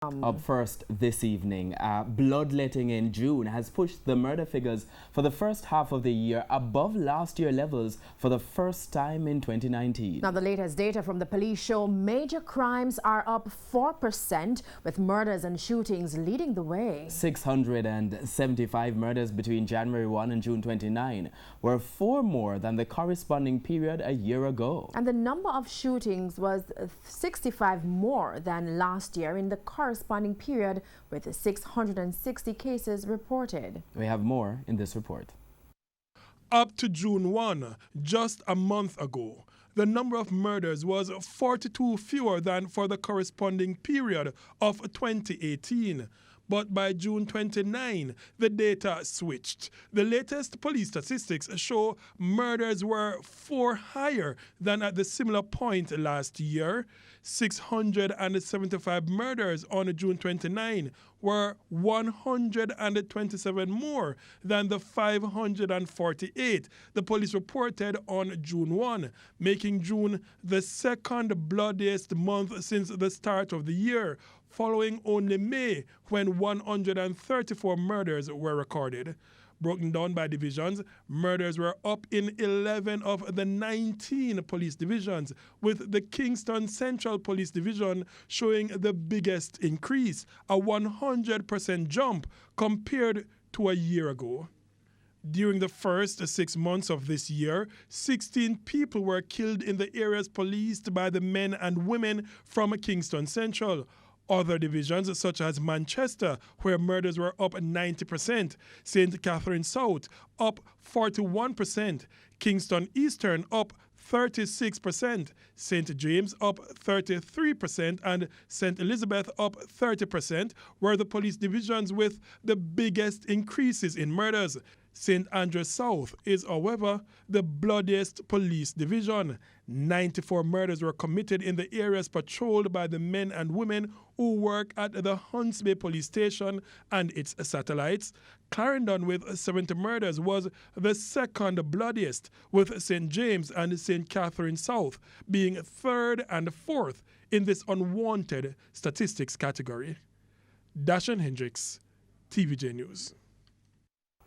Up first this evening, bloodletting in June has pushed the murder figures for the first half of the year above last year levels for the first time in 2019. Now, the latest data from the police show major crimes are up 4%, with murders and shootings leading the way. 675 murders between January 1 and June 29 were 4 more than the corresponding period a year ago. And the number of shootings was 65 more than last year in the corresponding period, with 660 cases reported. We have more in this report. Up to June 1, just a month ago, the number of murders was 42 fewer than for the corresponding period of 2018. But by June 29, the data switched. The latest police statistics show murders were 4 higher than at the similar point last year. 675 murders on June 29 were 127 more than the 548 the police reported on June 1, making June the second bloodiest month since the start of the year, following only May, when 134 murders were recorded. Broken down by divisions, murders were up in 11 of the 19 police divisions, with the Kingston Central Police Division showing the biggest increase, a 100% jump compared to a year ago. During the first 6 months of this year, 16 people were killed in the areas policed by the men and women from Kingston Central. Other divisions, such as Manchester, where murders were up 90%, St. Catherine South up 41%, Kingston Eastern up 36%, St. James up 33%, and St. Elizabeth up 30%, were the police divisions with the biggest increases in murders. St. Andrews South is, however, the bloodiest police division. 94 murders were committed in the areas patrolled by the men and women who work at the Hunts Bay Police Station and its satellites. Clarendon, with 70 murders, was the second bloodiest, with St. James and St. Catherine South being third and fourth in this unwanted statistics category. Dashan Hendricks, TVJ News.